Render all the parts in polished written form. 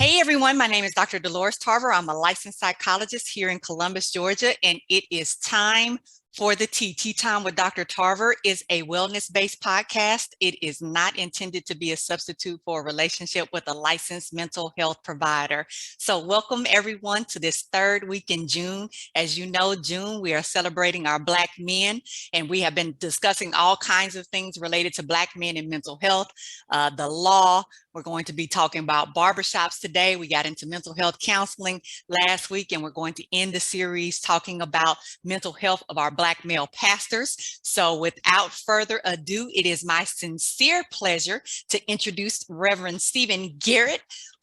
Hey everyone, my name is Dr. Dolores Tarver. I'm a licensed psychologist here in Columbus, Georgia, and it is time for the Tea. Tea Time with Dr. Tarver is a wellness-based podcast. It is not intended to be a substitute for a relationship with a licensed mental health provider. So welcome everyone to this third week in June. As you know, June, we are celebrating our Black men, and we have been discussing all kinds of things related to Black men and mental health, the law. We're going to be talking about barbershops today. We got into mental health counseling last week, and we're going to end the series talking about mental health of our Black male pastors. So without further ado, it is my sincere pleasure to introduce Reverend Steven Garrett,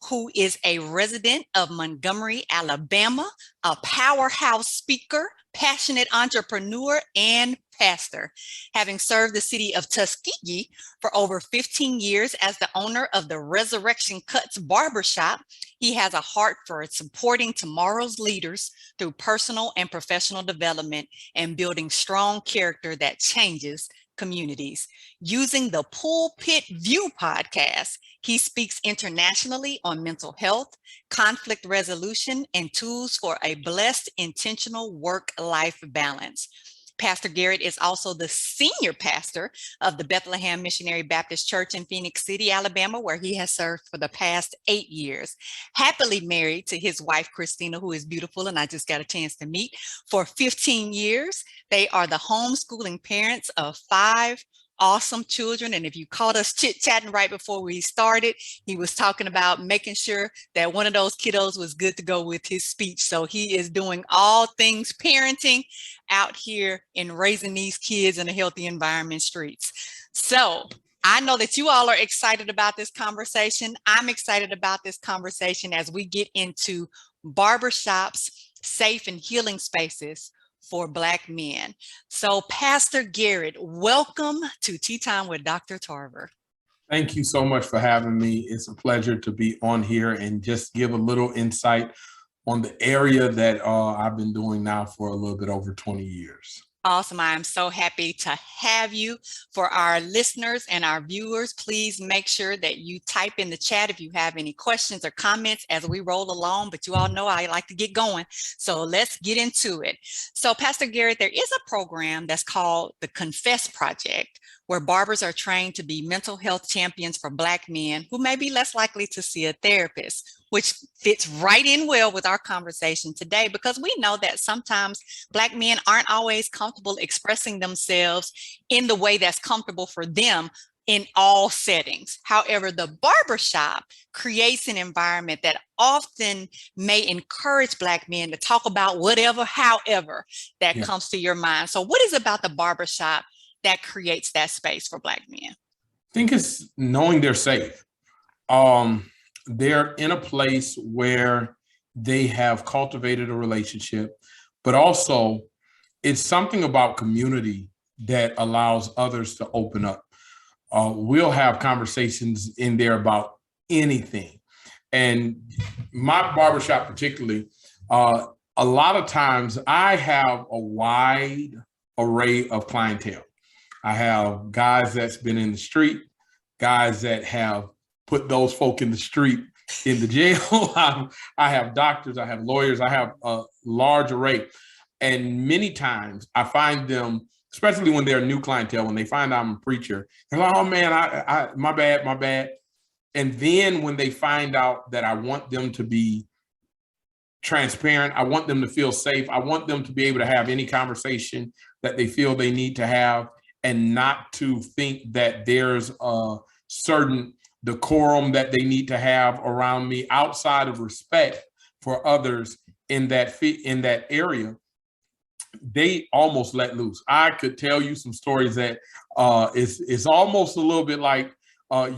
who is a resident of Montgomery, Alabama, a powerhouse speaker, passionate entrepreneur, and pastor. Having served the city of Tuskegee for over 15 years as the owner of the Resurrection Cuts Barbershop, he has a heart for supporting tomorrow's leaders through personal and professional development and building strong character that changes communities. Using the Pulpit View podcast, he speaks internationally on mental health, conflict resolution, and tools for a blessed, intentional work-life balance. Pastor Garrett is also the senior pastor of the Bethlehem Missionary Baptist Church in Phoenix City, Alabama, where he has served for the past 8 years. Happily married to his wife, Christina, who is beautiful, and I just got a chance to meet, for 15 years. They are the homeschooling parents of 5 awesome children. And if you caught us chit-chatting right before we started, he was talking about making sure that one of those kiddos was good to go with his speech. So he is doing all things parenting out here in raising these kids in a healthy environment streets. So I know that you all are excited about this conversation. I'm excited about this conversation as we get into barbershops, safe and healing spaces for Black men. So Pastor Garrett, welcome to Tea Time with Dr. Tarver. Thank you so much for having me. It's a pleasure to be on here and just give a little insight on the area that I've been doing now for a little bit over 20 years. Awesome. I am so happy to have you. For our listeners and our viewers, please make sure that you type in the chat if you have any questions or comments as we roll along, but you all know I like to get going. So let's get into it. So Pastor Garrett, there is a program that's called the Confess Project, where barbers are trained to be mental health champions for Black men who may be less likely to see a therapist, which fits right in well with our conversation today, because we know that sometimes Black men aren't always comfortable expressing themselves in the way that's comfortable for them in all settings. However, the barbershop creates an environment that often may encourage Black men to talk about whatever, however, that comes to your mind. So what is it about the barbershop that creates that space for Black men? I think it's knowing they're safe. They're in a place where they have cultivated a relationship, but also it's something about community that allows others to open up. We'll have conversations in there about anything. And my barbershop particularly, a lot of times I have a wide array of clientele. I have guys that's been in the street, guys that have put those folk in the street in the jail. I have doctors, I have lawyers, I have a large array. And many times I find them, especially when they're new clientele, when they find out I'm a preacher, they're like, oh man, my bad. And then when they find out that I want them to be transparent, I want them to feel safe, I want them to be able to have any conversation that they feel they need to have, and not to think that there's a certain decorum that they need to have around me outside of respect for others in that area. They almost let loose. I could tell you some stories that it's almost a little bit like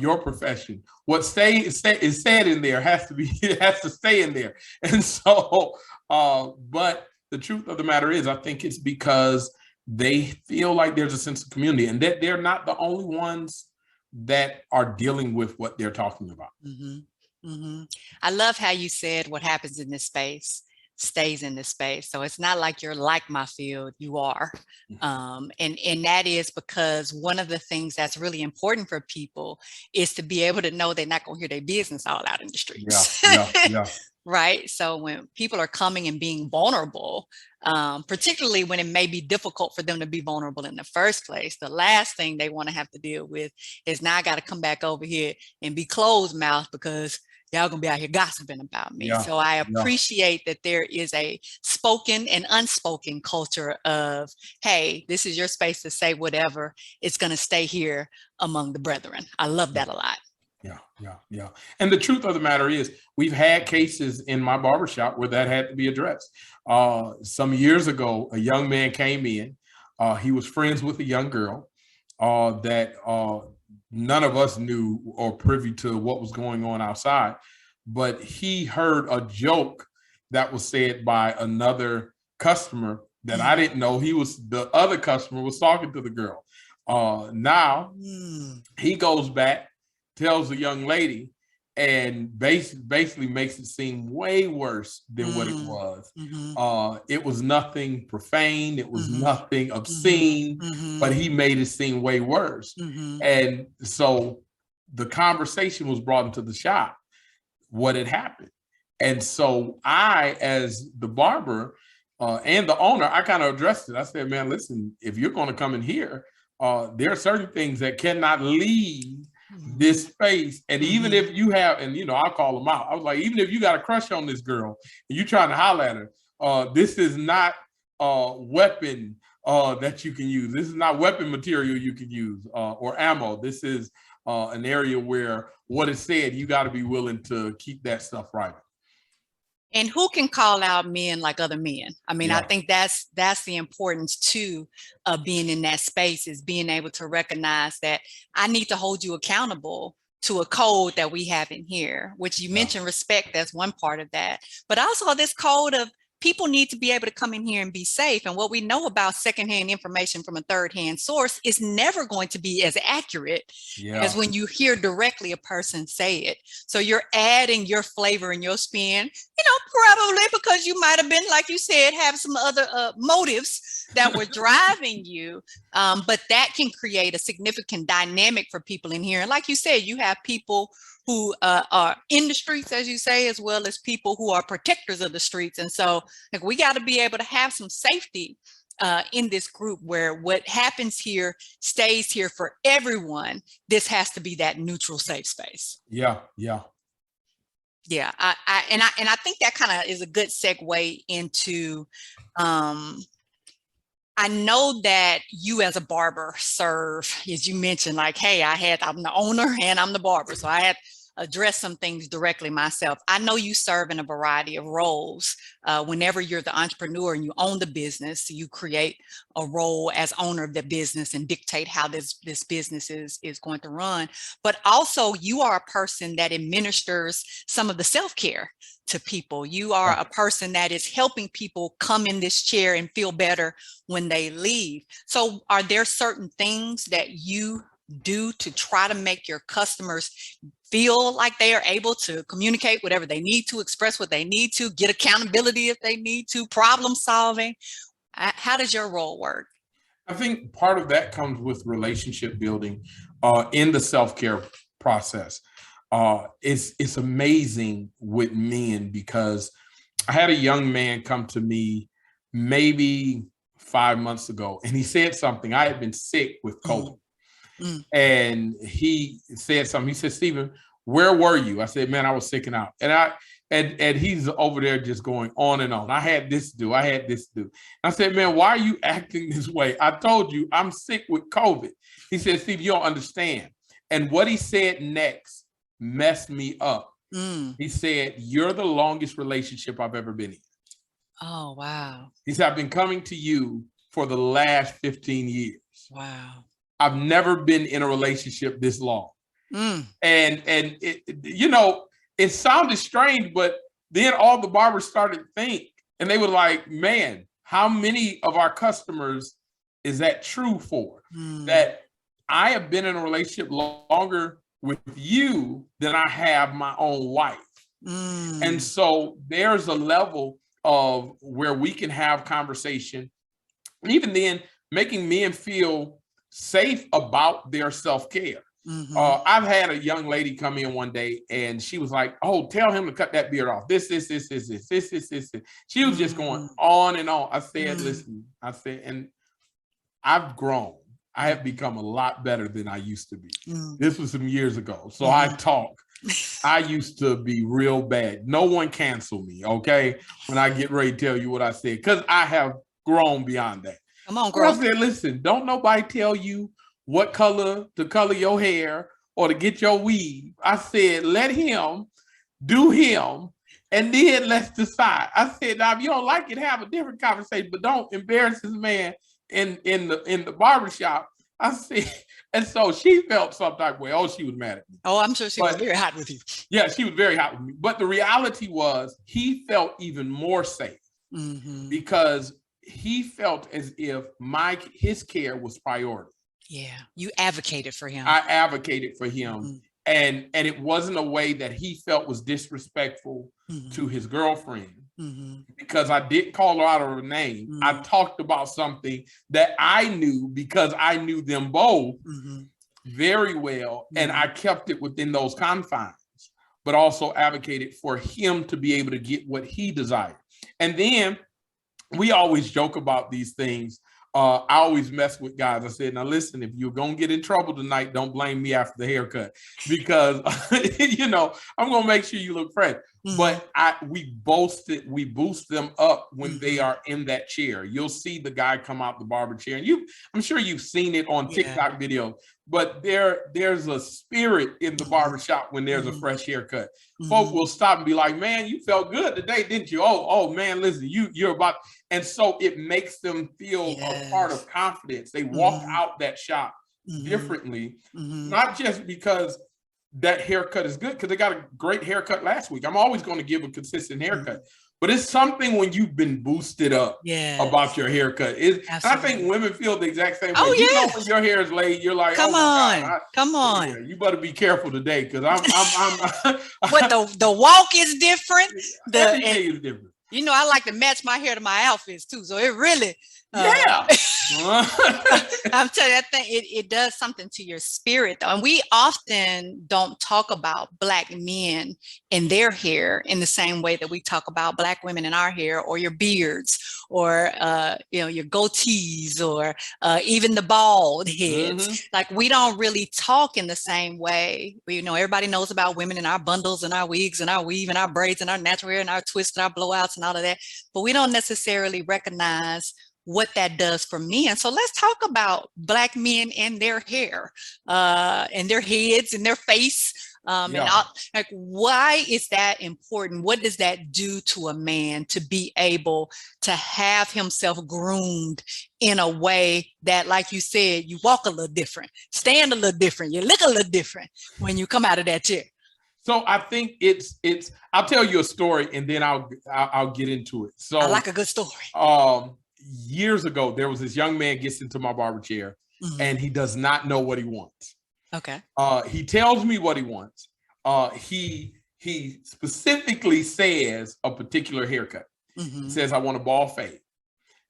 your profession. What is said in there has to stay in there. And so, but the truth of the matter is, I think it's because they feel like there's a sense of community and that they're not the only ones that are dealing with what they're talking about. Mm-hmm. Mm-hmm. I love how you said what happens in this space stays in this space. So it's not like you're like my field, you are. And that is because one of the things that's really important for people is to be able to know they're not going to hear their business all out in the Yeah, streets. yeah. Right. So when people are coming and being vulnerable, particularly when it may be difficult for them to be vulnerable in the first place, the last thing they want to have to deal with is now I got to come back over here and be closed mouth because y'all gonna be out here gossiping about me. Yeah, So I yeah. appreciate that there is a spoken and unspoken culture of, hey, this is your space to say whatever. It's gonna stay here among the brethren. I love that a lot. Yeah. And the truth of the matter is, we've had cases in my barbershop where that had to be addressed. Some years ago, a young man came in. He was friends with a young girl that none of us knew or privy to what was going on outside. But he heard a joke that was said by another customer that I didn't know. The other customer was talking to the girl. Now he goes back, tells the young lady, and basically makes it seem way worse than what it was. It was nothing profane, it was nothing obscene, but he made it seem way worse. And so the conversation was brought into the shop, what had happened. And so I, as the barber and the owner, I kind of addressed it. I said, man, listen, if you're going to come in here, there are certain things that cannot leave this space. And even if you have, and I'll call them out. I was like, even if you got a crush on this girl and you're trying to holler at her, this is not a weapon that you can use. This is not weapon material you can use or ammo. This is an area where what is said, you got to be willing to keep that stuff private. And who can call out men like other men? I mean, I think that's the importance too of being in that space, is being able to recognize that I need to hold you accountable to a code that we have in here, which you mentioned respect. That's one part of that. But also this code of people need to be able to come in here and be safe. And what we know about secondhand information from a third-hand source is never going to be as accurate as when you hear directly a person say it. So you're adding your flavor and your spin, probably because you might have been, like you said, have some other motives that were driving you. But that can create a significant dynamic for people in here. And like you said, you have people who are in the streets, as you say, as well as people who are protectors of the streets. And so we got to be able to have some safety in this group where what happens here stays here for everyone. This has to be that neutral, safe space. Yeah. I think that kind of is a good segue into, I know that you as a barber serve, as you mentioned, like, hey, I'm the owner and I'm the barber. So I had addressed some things directly myself. I know you serve in a variety of roles. Whenever you're the entrepreneur and you own the business, you create a role as owner of the business and dictate how this business is going to run. But also you are a person that administers some of the self-care to people. You are a person that is helping people come in this chair and feel better when they leave. So are there certain things that you do to try to make your customers feel like they are able to communicate whatever they need to, express what they need to, get accountability if they need to, problem solving? How does your role work? I think part of that comes with relationship building in the self-care process. It's amazing with men, because I had a young man come to me maybe 5 months ago, and he said something. I had been sick with COVID. And he said something. He said, Steven, where were you? I said, man, I was sicking out. And he's over there just going on and on. I had this to do. I had this to do. I said, man, why are you acting this way? I told you I'm sick with COVID. He said, Steve, you don't understand. And what he said next messed me up. He said, you're the longest relationship I've ever been in. Oh, wow. He said, I've been coming to you for the last 15 years. Wow. I've never been in a relationship this long. And it, it sounded strange, but then all the barbers started to think, and they were like, man, how many of our customers is that true for? That I have been in a relationship longer with you than I have my own wife. And so there's a level of where we can have conversation, and even then making men feel safe about their self-care. I've had a young lady come in one day and she was like, "Oh, tell him to cut that beard off. This. She was just going on and on. I said, listen, I said, and I've grown. I have become a lot better than I used to be. This was some years ago. So I talk. I used to be real bad. No one cancel me, okay? When I get ready to tell you what I said, because I have grown beyond that. Come on, girl. I said, listen, don't nobody tell you what color to color your hair or to get your weave. I said, let him do him, and then let's decide. I said, now, if you don't like it, have a different conversation, but don't embarrass this man in the barbershop. I said, and so she felt some type of way. Oh, she was mad at me. Oh, I'm sure she was very hot with you. Yeah, she was very hot with me. But the reality was he felt even more safe because he felt as if his care was priority. Yeah, you advocated for him. I advocated for him. And it wasn't a way that he felt was disrespectful to his girlfriend because I didn't call her out of her name. I talked about something that I knew because I knew them both very well, and I kept it within those confines, but also advocated for him to be able to get what he desired. And then we always joke about these things. I always mess with guys. I said, now listen, if you're going to get in trouble tonight, don't blame me after the haircut because, I'm going to make sure you look fresh. But we boost them up when they are in that chair. You'll see the guy come out the barber chair, and I'm sure you've seen it on TikTok videos, but there's a spirit in the barbershop when there's a fresh haircut. Folk will stop and be like, man, you felt good today, didn't you? Oh man, listen, you're about, and so it makes them feel a part of confidence. They walk out that shop differently, not just because that haircut is good, because they got a great haircut last week. I'm always going to give a consistent haircut, but it's something when you've been boosted up about your haircut. And I think women feel the exact same way. Oh, you know, when your hair is laid, you're like, come on. Yeah, you better be careful today because I'm But the walk is different. Everything is different. You know, I like to match my hair to my outfits too. So it really, I'm telling you, I think it does something to your spirit though. And we often don't talk about Black men and their hair in the same way that we talk about Black women in our hair, or your beards, or your goatees, or even the bald heads. Like, we don't really talk in the same way. Everybody knows about women and our bundles and our wigs and our weave and our braids and our natural hair and our twists and our blowouts and all of that, but we don't necessarily recognize what that does for men. So let's talk about Black men and their hair, and their heads and their face. And why is that important? What does that do to a man to be able to have himself groomed in a way that, like you said, you walk a little different, stand a little different, you look a little different when you come out of that chair? So I think it's. I'll tell you a story and then I'll get into it. So I like a good story. Years ago, there was this young man gets into my barber chair and he does not know what he wants. Okay. He tells me what he wants. He specifically says a particular haircut. He says, I want a bald fade.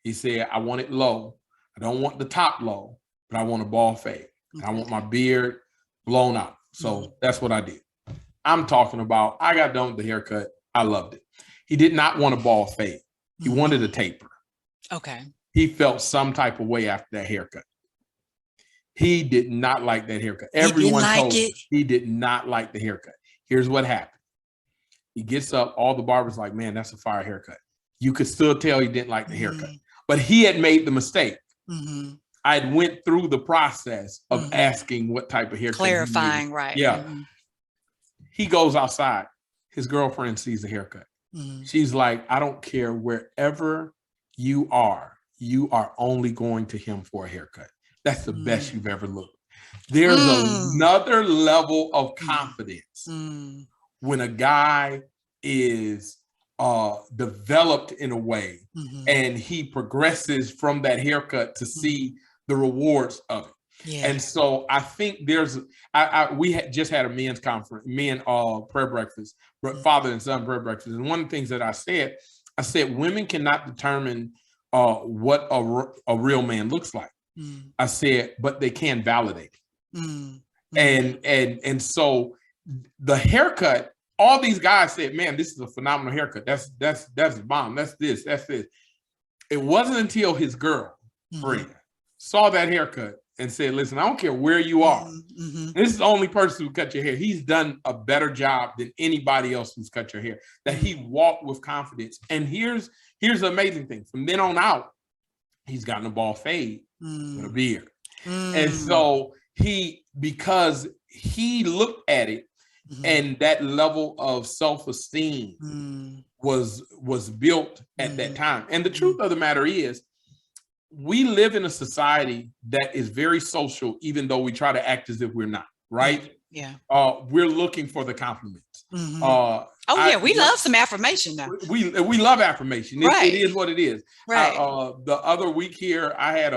He said, I want it low. I don't want the top low, but I want a bald fade. I want my beard blown out. So that's what I did. I'm talking about, I got done with the haircut. I loved it. He did not want a bald fade. He wanted a taper. Okay. He felt some type of way after that haircut. He did not like that haircut. Everyone told him he did not like the haircut. Here's what happened. He gets up, all the barbers like, man, that's a fire haircut. You could still tell he didn't like the haircut, but he had made the mistake. I had went through the process of asking what type of haircut. Clarifying, right. Yeah. He goes outside. His girlfriend sees the haircut. She's like, I don't care wherever you are only going to him for a haircut. That's the best you've ever looked. There's another level of confidence when a guy is developed in a way and he progresses from that haircut to see the rewards of it. Yeah. And so I think we just had a men's conference, prayer breakfast, father and son prayer breakfast. And one of the things that I said, I said, women cannot determine what a real man looks like. I said, but they can validate it. And so the haircut, all these guys said, man, this is a phenomenal haircut. That's bomb. That's this. It wasn't until his girl friend saw that haircut and said, listen, I don't care where you are. This is the only person who cut your hair. He's done a better job than anybody else who's cut your hair. That he walked with confidence. And here's the amazing thing. From then on out, he's gotten a bald fade with a beard. And so because he looked at it and that level of self-esteem was built at that time. And the truth of the matter is, we live in a society that is very social, even though we try to act as if we're not, right? Yeah. We're looking for the compliments. We love some affirmation now. We love affirmation. It is what it is. Right. The other week here, I had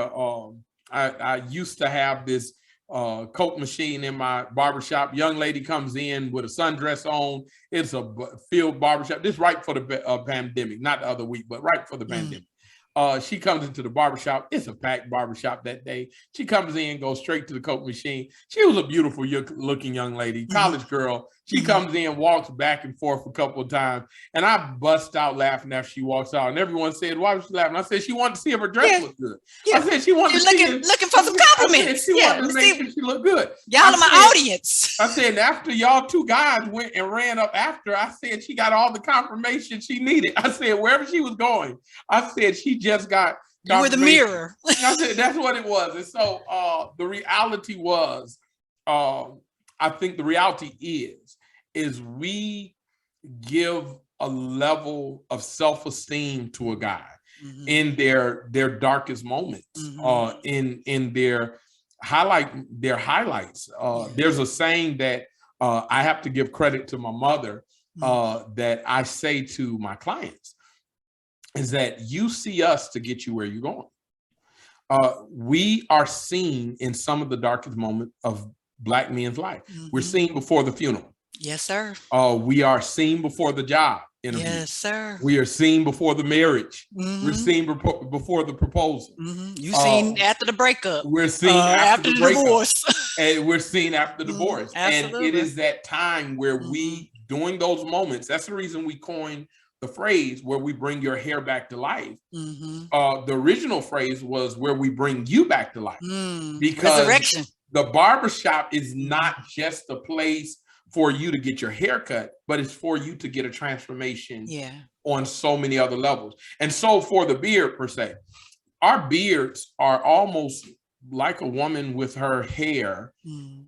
I used to have this Coke machine in my barbershop. Young lady comes in with a sundress on. It's a field barbershop. This right for the pandemic, not the other week, but right for the pandemic. She comes into the barbershop. It's a packed barbershop that day. She comes in, goes straight to the Coke machine. She was a beautiful looking young lady, college girl. She comes in, walks back and forth a couple of times, and I bust out laughing after she walks out. And everyone said, "Why was she laughing?" I said, "She wanted to see if her dress looked good." I said, "She wanted looking for some compliments." She wanted to make sure she looked good. Y'all are my audience. I said, after y'all two guys went and ran up after her, I said she got all the confirmation she needed. I said wherever she was going, I said she just got. You were the mirror. I said that's what it was. And so the reality was, I think the reality is we give a level of self-esteem to a guy in their darkest moments, in their highlights. There's a saying that I have to give credit to my mother that I say to my clients is that you see us to get you where you're going. We are seen in some of the darkest moments of Black men's life. We're seen before the funeral. Yes, sir. We are seen before the job interview. Yes, sir. We are seen before the marriage. We're seen before the proposal. You seen after the breakup. We're seen after the divorce. And we're seen after the divorce. And it is that time where we, during those moments, that's the reason we coined the phrase where we bring your hair back to life. The original phrase was where we bring you back to life. Because resurrection. The barbershop is not just a place for you to get your hair cut, but it's for you to get a transformation on so many other levels. And so for the beard per se, our beards are almost like a woman with her hair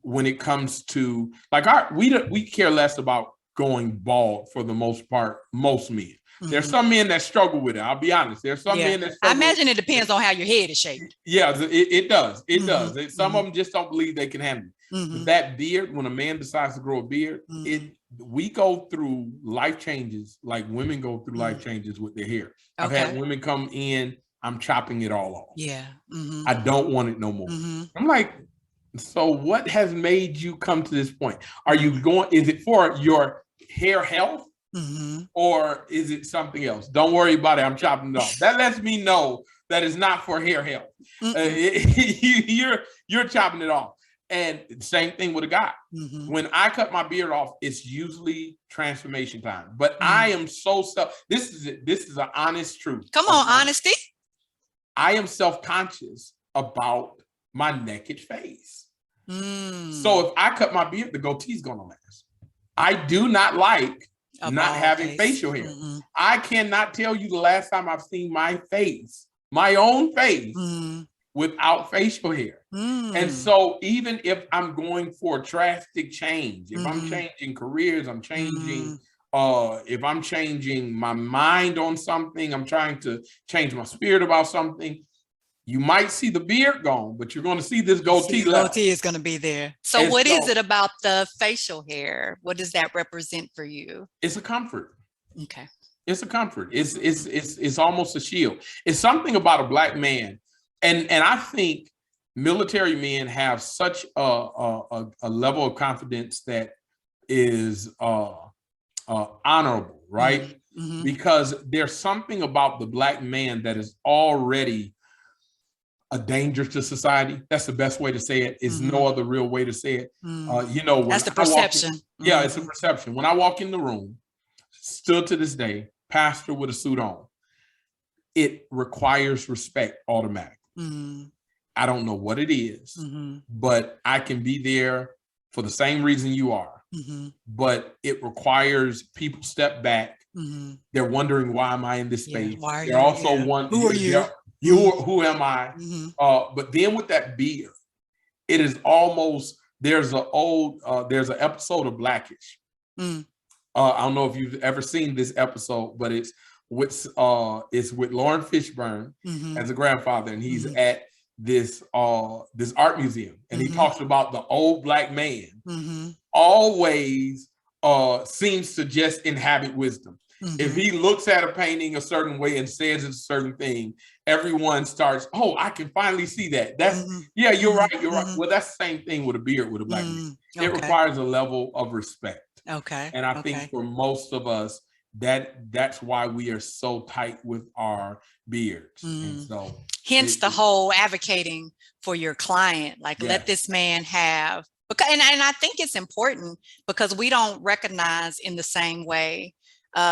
when it comes to like we care less about going bald for the most part, most men. There's some men that struggle with it. I'll be honest. There's some men that struggle. I imagine it depends on how your head is shaped. Yeah, it does. It does. Some of them just don't believe they can handle it. But that beard, when a man decides to grow a beard, we go through life changes like women go through life changes with their hair. I've had women come in, I'm chopping it all off. Yeah. I don't want it no more. I'm like, so what has made you come to this point? Are you going, is it for your hair health? Or is it something else? Don't worry about it. I'm chopping it off. That lets me know that it's not for hair health. You're chopping it off. And same thing with a guy. When I cut my beard off, it's usually transformation time. But I am this is an honest truth. Come on, honesty. I am self-conscious about my naked face. So if I cut my beard, the goatee's gonna last. I do not like not having facial hair. I cannot tell you the last time I've seen my face, my own face, without facial hair. And so even if I'm going for a drastic change, if I'm changing careers, I'm changing, if I'm changing my mind on something, I'm trying to change my spirit about something, you might see the beard gone, but you're going to see this goatee left. Goatee is going to be there. So what is it about the facial hair? What does that represent for you? It's a comfort. Okay. It's a comfort. It's almost a shield. It's something about a Black man. And I think military men have such a level of confidence that is honorable, right? because there's something about the Black man that is already a danger to society. That's the best way to say it. Is no other real way to say it. You know, when that's the perception. Yeah, it's a perception. When I walk in the room, still to this day, pastor with a suit on, it requires respect automatically. I don't know what it is, but I can be there for the same reason you are. But it requires people step back. They're wondering, why am I in this space? Why are They're you? also wondering, who are you? Who am I? But then with that beard, it is almost, there's an episode of Blackish. I don't know if you've ever seen this episode, but it's with Lauren Fishburne as a grandfather, and he's at this art museum, and he talks about the old Black man always seems to just inhabit wisdom. If he looks at a painting a certain way and says it's a certain thing, everyone starts, oh, I can finally see that. That's yeah, you're right. You're right. Well, that's the same thing with a beard with a Black man. It requires a level of respect. And I think for most of us, that's why we are so tight with our beards. And so hence the whole advocating for your client, like let this man have, because and I think it's important because we don't recognize in the same way.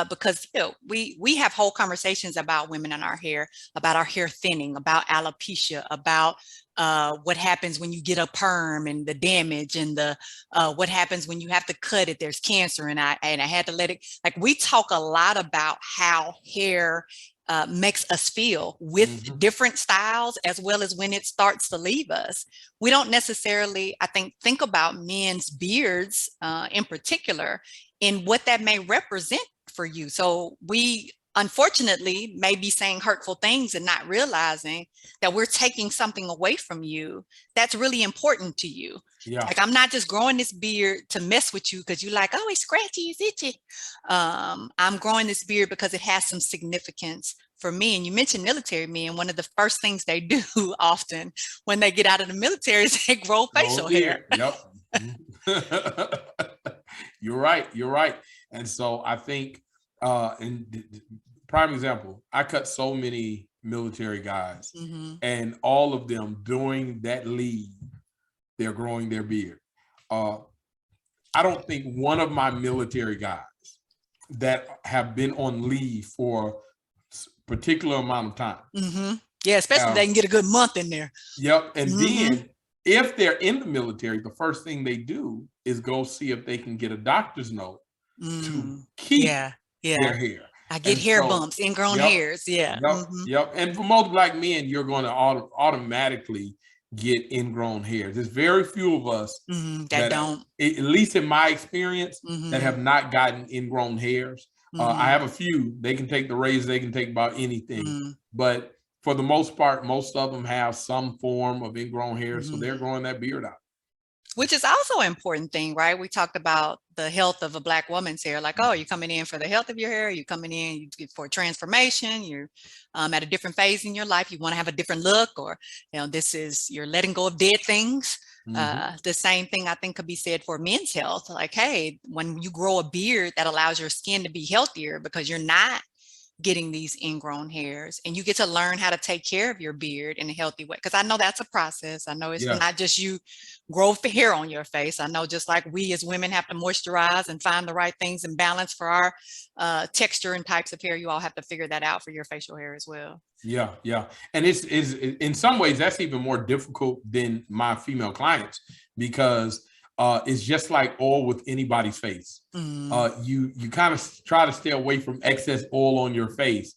Because we have whole conversations about women in our hair, about our hair thinning, about alopecia, about what happens when you get a perm and the damage, and the what happens when you have to cut it. There's cancer, and I had to let it. Like, we talk a lot about how hair makes us feel with different styles, as well as when it starts to leave us. We don't necessarily, I think about men's beards in particular, and what that may represent for you. So we unfortunately may be saying hurtful things and not realizing that we're taking something away from you that's really important to you. Like, I'm not just growing this beard to mess with you because you're like, oh, it's scratchy, it's itchy. I'm growing this beard because it has some significance for me. And you mentioned military men. One of the first things they do often when they get out of the military is they grow facial hair. You're right. You're right. And so I think, prime example, I cut so many military guys, and all of them during that leave, they're growing their beard. I don't think one of my military guys that have been on leave for a particular amount of time. Yeah, especially if they can get a good month in there. And then if they're in the military, the first thing they do is go see if they can get a doctor's note to keep their hair. I get hair bumps, ingrown hairs. And for most Black men, you're going to automatically get ingrown hairs. There's very few of us that don't, at least in my experience, that have not gotten ingrown hairs. I have a few. They can take the razor, they can take about anything. But for the most part, most of them have some form of ingrown hair, so they're growing that beard out. Which is also an important thing, right? We talked about the health of a Black woman's hair. Like, oh, you're coming in for the health of your hair. You're coming in for transformation. You're at a different phase in your life. You want to have a different look, or, you're letting go of dead things. The same thing I think could be said for men's health. Like, hey, when you grow a beard, that allows your skin to be healthier because you're not getting these ingrown hairs, and you get to learn how to take care of your beard in a healthy way. Because I know that's a process. I know it's not just you grow hair on your face. I know, just like we as women have to moisturize and find the right things and balance for our texture and types of hair, you all have to figure that out for your facial hair as well. And it's in some ways that's even more difficult than my female clients, because it's just like oil with anybody's face. You kind of try to stay away from excess oil on your face,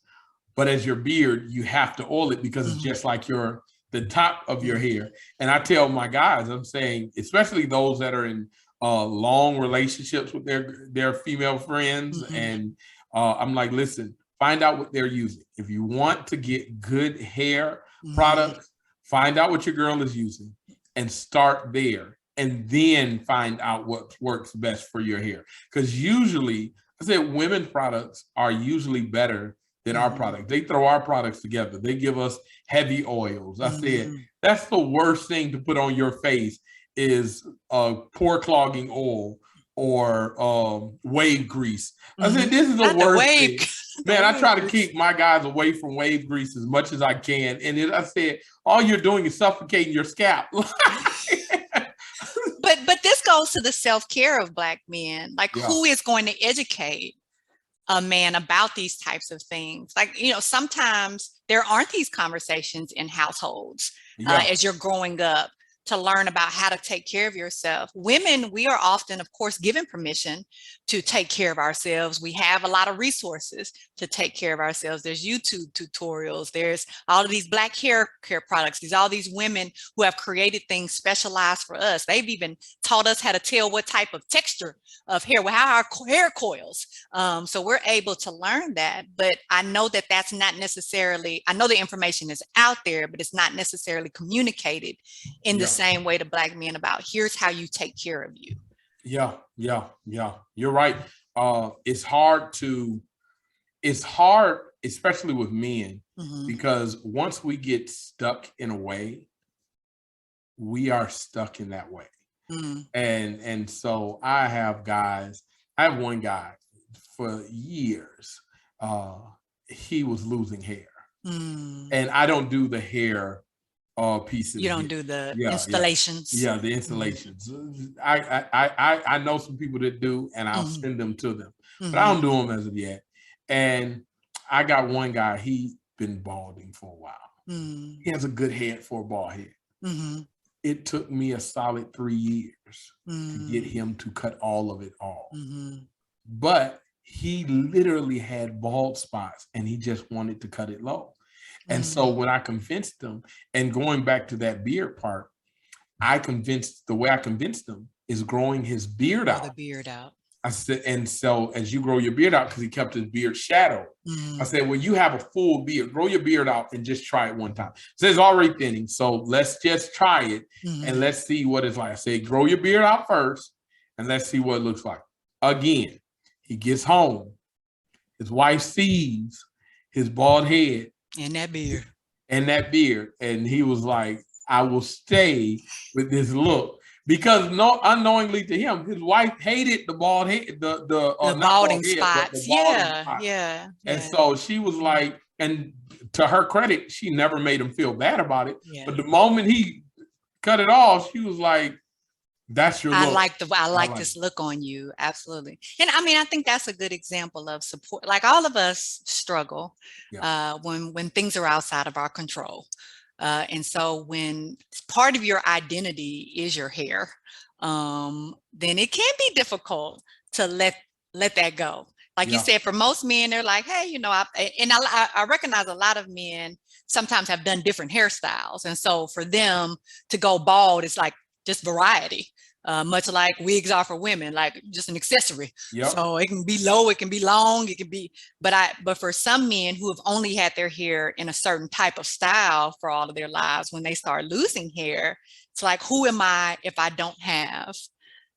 but as your beard, you have to oil it because it's just like the top of your hair. And I tell my guys, I'm saying, especially those that are in long relationships with their female friends, and I'm like, listen, find out what they're using. If you want to get good hair products, find out what your girl is using and start there. And then find out what works best for your hair. Because usually, I said, women products are usually better than our products. They throw our products together. They give us heavy oils. I said, that's the worst thing to put on your face is a pore clogging oil or wave grease. I said, this is the Not the worst wave. thing. Man, I try to keep my guys away from wave grease as much as I can. And then I said, all you're doing is suffocating your scalp. But this goes to the self-care of Black men. Like, Yeah. who is going to educate a man about these types of things? Like, you know, sometimes there aren't these conversations in households as you're growing up to learn about how to take care of yourself. Women, we are often, of course, given permission to take care of ourselves. We have a lot of resources to take care of ourselves. There's YouTube tutorials. There's all of these Black hair care products. There's all these women who have created things specialized for us. They've even taught us how to tell what type of texture of hair, how our hair coils. So we're able to learn that. But I know that that's not necessarily, I know the information is out there, but it's not necessarily communicated in the same way to Black men about here's how you take care of you. Yeah. You're right. It's hard, especially with men, because once we get stuck in a way, we are stuck in that way. And so I have one guy for years, he was losing hair. And I don't do the hair pieces. You don't do the installations. Yeah, the installations. I know some people that do, and I'll send them to them, but I don't do them as of yet. And I got one guy, he's been balding for a while. He has a good head for a bald head. It took me a solid 3 years to get him to cut all of it off. But he literally had bald spots and he just wanted to cut it low. And so when I convinced him, and going back to that beard part, the way I convinced him is growing his beard out. The beard out. I said, and so as you grow your beard out, because he kept his beard shadowed, I said, well, you have a full beard, grow your beard out and just try it one time. So it's already thinning. So let's just try it and let's see what it's like. I said, grow your beard out first and let's see what it looks like. Again, he gets home. His wife sees his bald head. And that beard. And he was like, I will stay with this look. Because unknowingly to him, his wife hated the bald head, the balding spots. Spots. And so she was like, and to her credit, she never made him feel bad about it. But the moment he cut it off, she was like, that's your look. I like this look on you. Absolutely. And I mean, I think that's a good example of support. Like, all of us struggle when things are outside of our control. And so when part of your identity is your hair, then it can be difficult to let that go. Like you said, for most men, they're like, hey, you know, I recognize a lot of men sometimes have done different hairstyles. And so for them to go bald, it's like just variety. Much like wigs are for women, like just an accessory. So it can be low, it can be long, it can be, but for some men who have only had their hair in a certain type of style for all of their lives, when they start losing hair, it's like, who am I if I don't have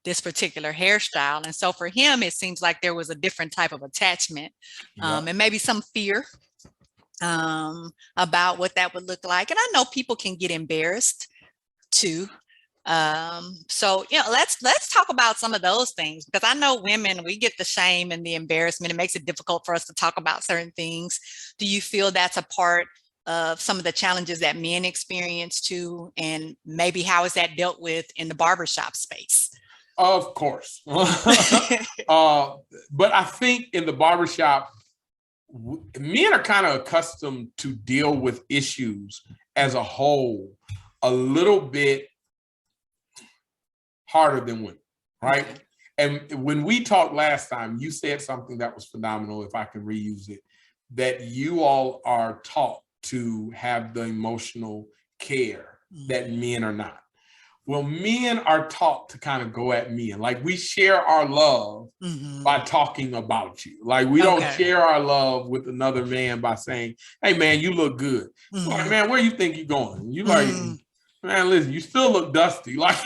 this particular hairstyle? And so for him, it seems like there was a different type of attachment and maybe some fear about what that would look like. And I know people can get embarrassed too. So, you know, let's talk about some of those things, because I know women, we get the shame and the embarrassment. It makes it difficult for us to talk about certain things. Do you feel that's a part of some of the challenges that men experience too? And maybe how is that dealt with in the barbershop space? Of course. But I think in the barbershop, men are kind of accustomed to deal with issues as a whole a little bit harder than women, right? And when we talked last time, you said something that was phenomenal, if I can reuse it, that you all are taught to have the emotional care that men are not. Well, men are taught to kind of go at men. Like, we share our love by talking about you. Like, we don't share our love with another man by saying, hey, man, you look good. Like, man, where you think you're going? You like, man, listen, you still look dusty. Like,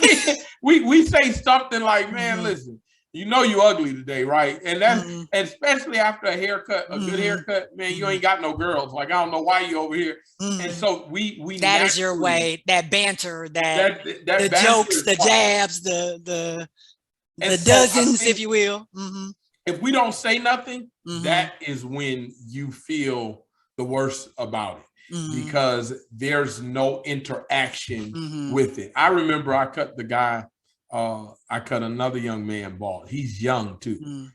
we say something like, man, listen, you know you ugly today, right? And that's and especially after a haircut, a good haircut, man, you ain't got no girls. Like, I don't know why you over here. And so we that is your way, that banter, that the banter jokes, the jabs, the The dozens, if you will. If we don't say nothing, Mm-hmm. that is when you feel the worst about it, Mm-hmm. because there's no interaction Mm-hmm. with it. I remember I cut the guy, I cut another young man bald. He's young too.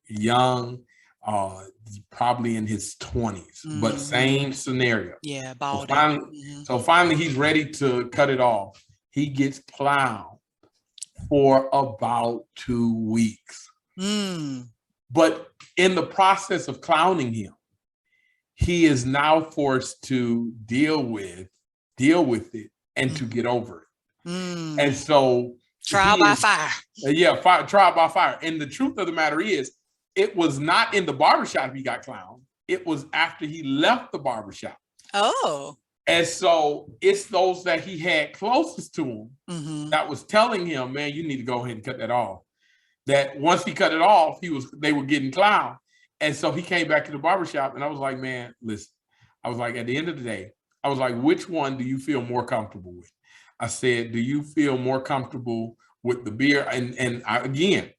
Young, probably in his 20s, but same scenario. Yeah, bald. So finally he's ready to cut it off. He gets clowned for about 2 weeks. But in the process of clowning him, he is now forced to deal with it and to get over it. And so trial by fire. Yeah, trial by fire. And the truth of the matter is, it was not in the barbershop he got clowned. It was after he left the barbershop. Oh. And so it's those that he had closest to him that was telling him, man, you need to go ahead and cut that off. That once he cut it off, they were getting clowned. And so he came back to the barbershop, and I was like, man, listen. I was like, at the end of the day, I was like, which one do you feel more comfortable with? I said, do you feel more comfortable with the beard? And again,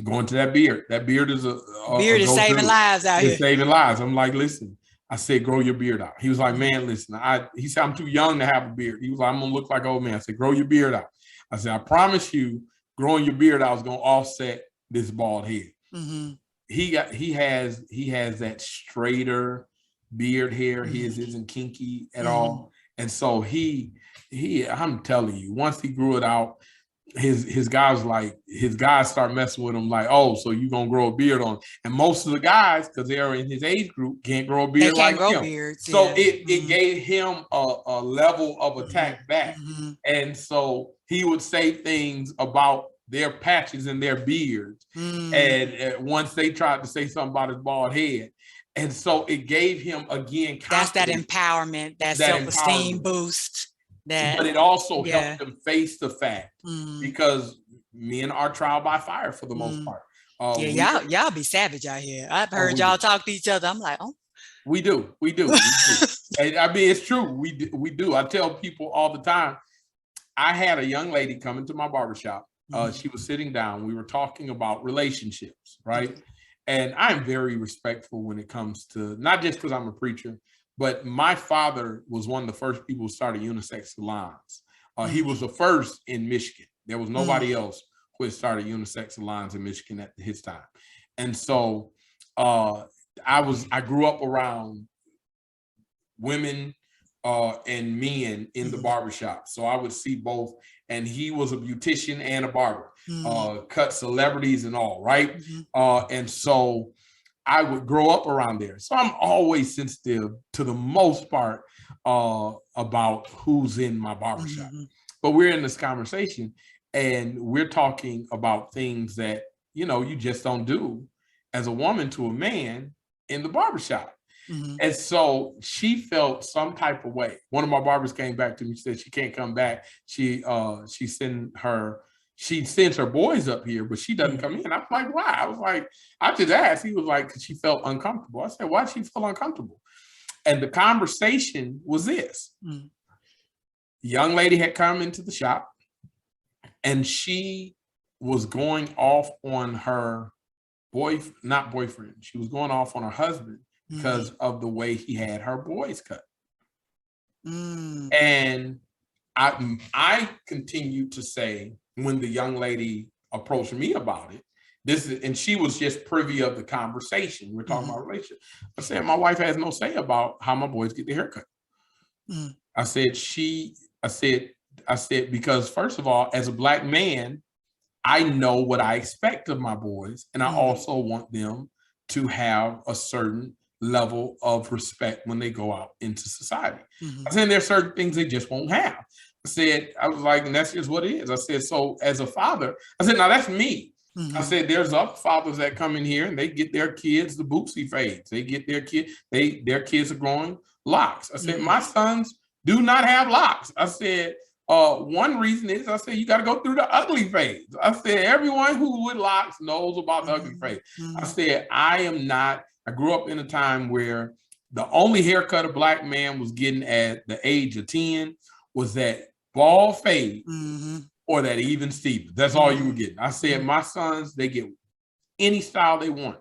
going to that beard. That beard is beard is saving lives out here. It's saving lives. I'm like, listen, I said, grow your beard out. He was like, man, listen, he said, I'm too young to have a beard. He was like, I'm gonna look like an old man. I said, grow your beard out. I said, I promise you, growing your beard out is gonna offset this bald head. He has that straighter beard hair. His isn't kinky at all. And so I'm telling you, once he grew it out, his guys start messing with him like, oh, so you gonna grow a beard on? And most of the guys, because they're in his age group, can't grow a beard like him. Beards, so it gave him a level of attack back. And so he would say things about their patches and their beards. And once they tried to say something about his bald head. And so it gave him, again, that's that empowerment, that self-esteem boost. But it also helped them face the fact, because men are trial by fire for the most part. Y'all be savage out here. I've heard y'all talk to each other. I'm like, oh. We do. And I mean, it's true. We do. I tell people all the time. I had a young lady come into my barbershop. She was sitting down. We were talking about relationships, right? And I'm very respectful when it comes to, not just because I'm a preacher, but my father was one of the first people who started unisex salons. He was the first in Michigan. There was nobody else who had started unisex salons in Michigan at his time. And so I grew up around women and men in the barbershop. So I would see both. And he was a beautician and a barber, cut celebrities and all, right? And so I would grow up around there. So I'm always sensitive to the most part about who's in my barbershop. But we're in this conversation and we're talking about things that, you just don't do as a woman to a man in the barbershop. And so she felt some type of way. One of my barbers came back to me, said she can't come back. She sends her boys up here, but she doesn't come in. I'm like, why? I was like, I just asked. He was like, because she felt uncomfortable. I said, why did she feel uncomfortable? And the conversation was this. The young lady had come into the shop and she was going off on her not boyfriend. She was going off on her husband because of the way he had her boys cut. And I continued to say, when the young lady approached me about it, and she was just privy of the conversation. We're talking about relationship. I said, my wife has no say about how my boys get their haircut. I said, because first of all, as a Black man, I know what I expect of my boys. And I also want them to have a certain level of respect when they go out into society. I said, there are certain things they just won't have. I was like, and that's just what it is. I said, so as a father, I said, now that's me. I said, there's other fathers that come in here and they get their kids the bootsy fades. They get their kids are growing locks. I said, my sons do not have locks. I said, one reason is, I said, you got to go through the ugly phase. I said, everyone who with locks knows about the ugly phase. I said, I grew up in a time where the only haircut a Black man was getting at the age of 10 was that bald fade or that even Steven. That's all you were getting. I said, my sons, they get any style they want,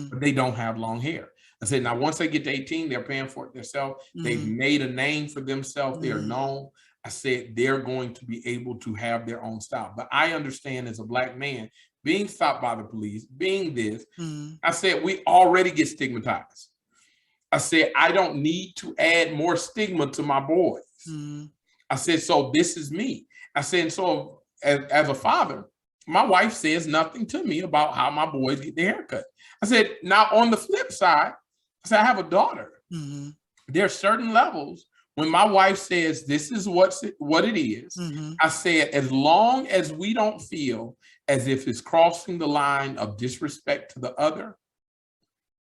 but they don't have long hair. I said, now once they get to 18, they're paying for it themselves. They've made a name for themselves. They are known. I said, they're going to be able to have their own style. But I understand as a Black man, being stopped by the police, being this, I said, we already get stigmatized. I said, I don't need to add more stigma to my boys. I said, so this is me. I said, so as a father, my wife says nothing to me about how my boys get their haircut. I said, now on the flip side, I said, I have a daughter. There are certain levels when my wife says, this is what it is. I said, as long as we don't feel as if it's crossing the line of disrespect to the other,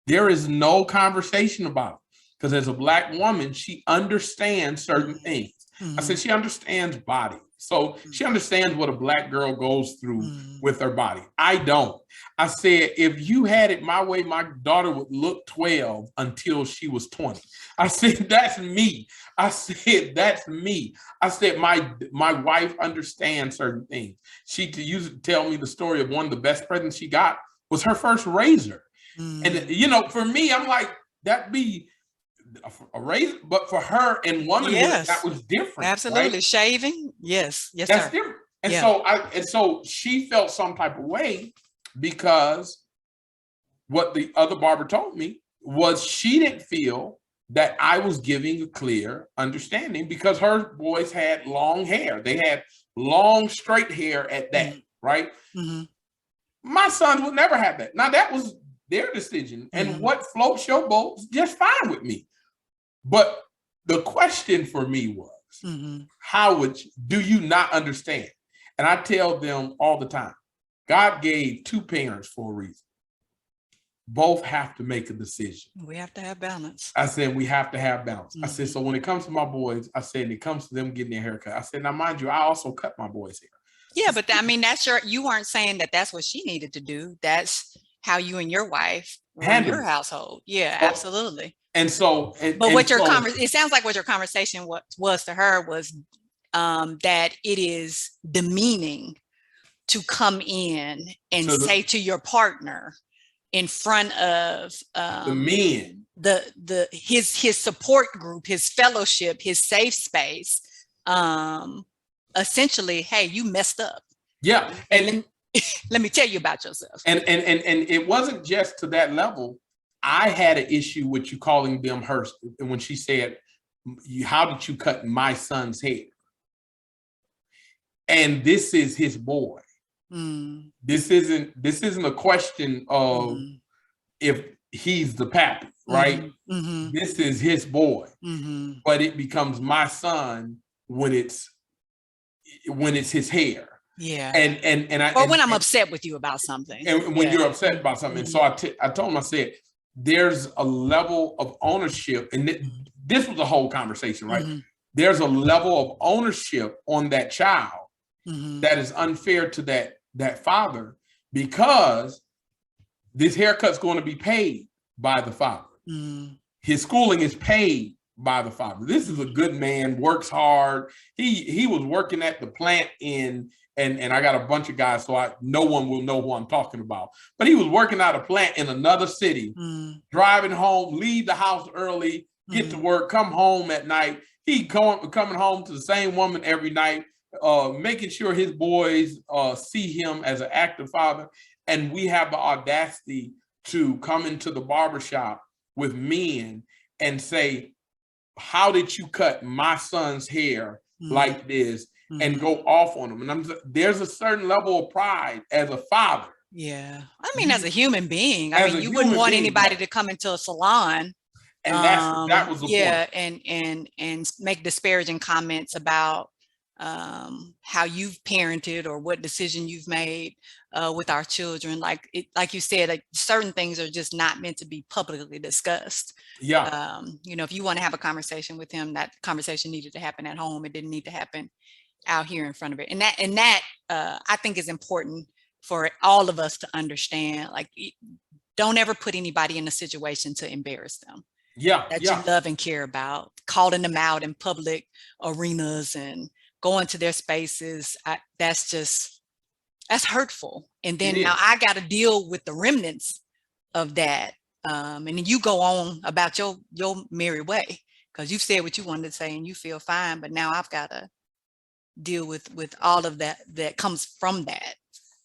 there is no conversation about it. Because as a Black woman, she understands certain things. I said, she understands body. So she understands what a Black girl goes through with her body. I don't. I said, if you had it my way, my daughter would look 12 until she was 20. I said, that's me. I said, that's me. I said, my wife understands certain things. She used to tell me the story of one of the best presents she got was her first razor. And, you know, for me, I'm like, that'd be a razor, but for her and womanhood, that was different. Absolutely. Right? Shaving. Yes. Yes, that's sir. different. And so she felt some type of way because what the other barber told me was she didn't feel that I was giving a clear understanding because her boys had long hair. They had long, straight hair at that, right? My sons would never have that. Now, that was their decision. And what floats your boat is just fine with me. But the question for me was, do you not understand? And I tell them all the time, God gave two parents for a reason. Both have to make a decision. We have to have balance. I said, we have to have balance. I said, so when it comes to my boys, I said, and it comes to them getting their haircut, I said, now mind you, I also cut my boys' hair. Yeah, but I mean, you weren't saying that that's what she needed to do. That's how you and your wife run your household. Yeah, absolutely. And so, it sounds like what your conversation was to her was that it is demeaning to come in and say to your partner in front of the men, his support group, his fellowship, his safe space, essentially, hey, you messed up. Yeah, and let me tell you about yourself. And it wasn't just to that level. I had an issue with you calling them hers when she said, how did you cut my son's hair? And this is his boy. This isn't a question of if he's the pappy, right? This is his boy. But it becomes my son when it's his hair. Yeah. And when I'm upset with you about something. And when you're upset about something. And so I told him, I said, there's a level of ownership, and this was a whole conversation, right? There's a level of ownership on that child that is unfair to that father, because this haircut's going to be paid by the father. His schooling is paid by the father. This is a good man, works hard. He was working at the plant and I got a bunch of guys, so no one will know who I'm talking about. But he was working at a plant in another city, driving home, leave the house early, get to work, come home at night. He coming home to the same woman every night, making sure his boys see him as an active father. And we have the audacity to come into the barbershop with men and say, how did you cut my son's hair like this? And go off on them. And there's a certain level of pride as a father. Yeah. I mean, as a human being, you wouldn't want anybody to come into a salon. And that was the point. And make disparaging comments about how you've parented or what decision you've made with our children. Like you said, like certain things are just not meant to be publicly discussed. Yeah. If you want to have a conversation with him, that conversation needed to happen at home. It didn't need to happen out here in front of it. And that I think is important for all of us to understand. Like, don't ever put anybody in a situation to embarrass them. Yeah. That you love and care about, calling them out in public arenas and go into their spaces, that's hurtful. And then It now is. I got to deal with the remnants of that. And then you go on about your merry way, because you've said what you wanted to say and you feel fine, but now I've got to deal with all of that comes from that.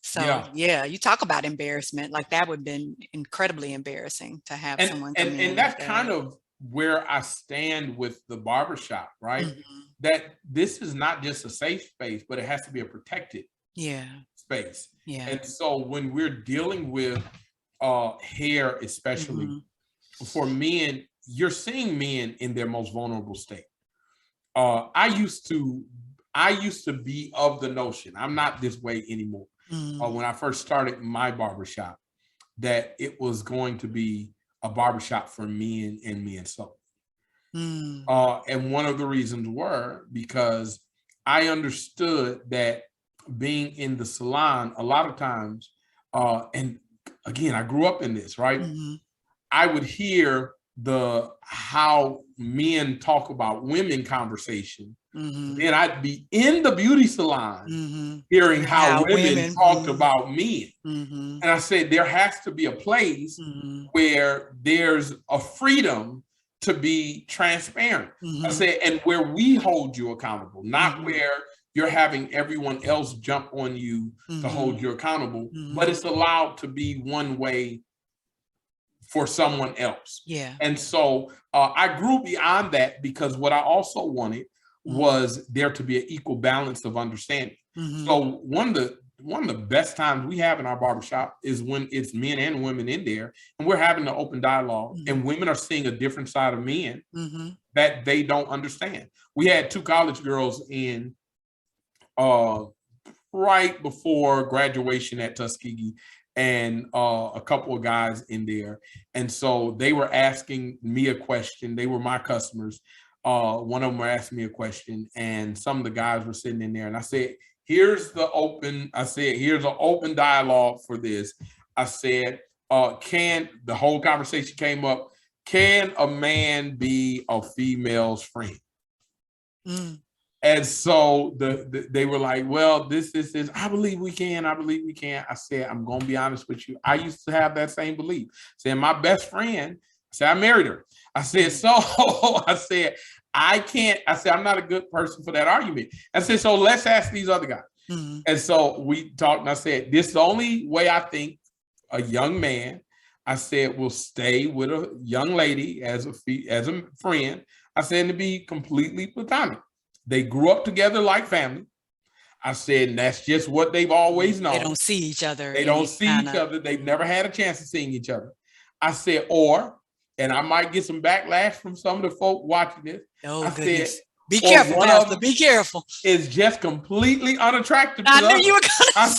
So yeah, you talk about embarrassment, like that would have been incredibly embarrassing to have someone come in. And that's kind of where I stand with the barbershop, right? Mm-hmm. That this is not just a safe space, but it has to be a protected space. Yeah. And so when we're dealing with hair, especially for men, you're seeing men in their most vulnerable state. I used to be of the notion, I'm not this way anymore. When I first started my barbershop, that it was going to be a barbershop for men and men solely. And one of the reasons were because I understood that being in the salon, a lot of times, and again, I grew up in this, right? I would hear how men talk about women conversation. Then I'd be in the beauty salon hearing how women talked about men. And I said, there has to be a place where there's a freedom to be transparent. I said, and where we hold you accountable, not where you're having everyone else jump on you to hold you accountable, but it's allowed to be one way for someone else. Yeah. And so I grew beyond that, because what I also wanted was there to be an equal balance of understanding. So one of the best times we have in our barbershop is when it's men and women in there, and we're having an open dialogue, and women are seeing a different side of men that they don't understand. We had 2 college girls in right before graduation at Tuskegee, and a couple of guys in there. And so they were asking me a question. They were my customers. One of them were asking me a question, and some of the guys were sitting in there, and I said, here's an open dialogue for this. I said, the whole conversation came up, can a man be a female's friend? And so they were like, well, this. I believe we can. I said, I'm going to be honest with you. I used to have that same belief. Saying my best friend, I said, I married her. I said, so I said, I can't. I said, I'm not a good person for that argument. I said, so let's ask these other guys. And so we talked, and I said, this is the only way I think a young man, I said, will stay with a young lady as a friend. I said, to be completely platonic. They grew up together like family. I said, and that's just what they've always known. They don't see each other. They've never had a chance of seeing each other. I said, and I might get some backlash from some of the folk watching this. Oh, goodness. Be careful, Pastor. Be careful. It's just completely unattractive. I knew you were going to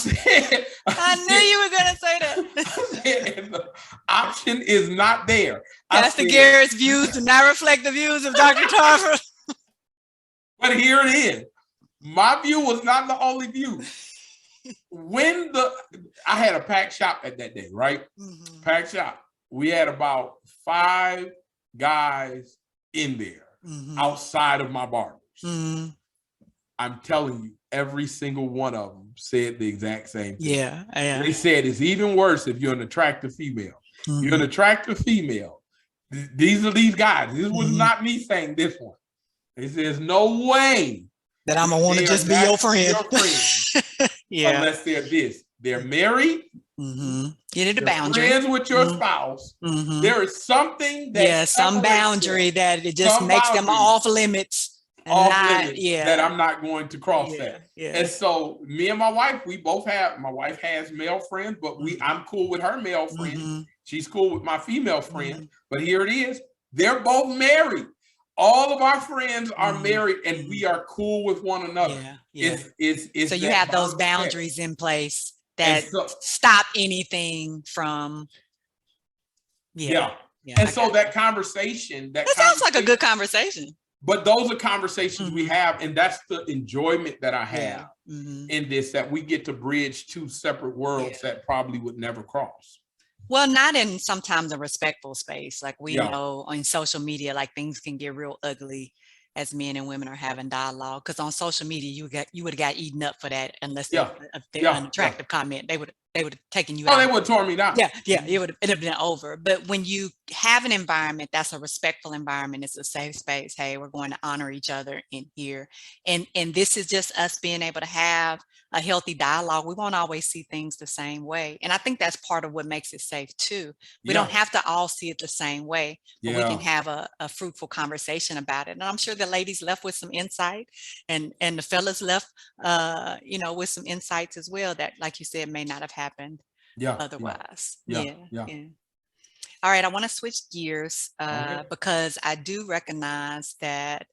say that. I said, the option is not there. Pastor Garrett's views do not reflect the views of Dr. Tarver. But here it is. My view was not the only view. I had a packed shop at that day, right? Packed shop. We had about 5 guys in there outside of my barbers. I'm telling you, every single one of them said the exact same thing. Yeah. They said it's even worse if you're an attractive female. You're an attractive female. These are these guys. This was not me saying this one. They said, there's no way that I'm gonna want to just be your friend. Yeah. Unless they're married. Get into boundary. Friends with your spouse. There is something that some boundary that it just makes them off limits. That I'm not going to cross that. And so me and my wife, my wife has male friends, but I'm cool with her male friend. She's cool with my female friend. But here it is. They're both married. All of our friends are married, and we are cool with one another. It's so you have those boundaries in place that stop anything from. And so that conversation, that sounds like a good conversation. But those are conversations we have, and that's the enjoyment that I have in this, that we get to bridge 2 separate worlds that probably would never cross. Well, not in sometimes a respectful space. Like we know on social media, like things can get real ugly as men and women are having dialogue. Because on social media, you would have got eaten up for that unless Yeah. they're unattractive comment. They would have taken you Oh, out. they would have torn me down. Yeah, it would have been over. But when you have an environment that's a respectful environment, it's a safe space. Hey, we're going to honor each other in here, and this is just us being able to have a healthy dialogue. We won't always see things the same way, and I think that's part of what makes it safe too. We don't have to all see it the same way, but we can have a fruitful conversation about it. And I'm sure the ladies left with some insight, and the fellas left, with some insights as well that, like you said, may not have happened otherwise. Yeah. All right, I want to switch gears because I do recognize that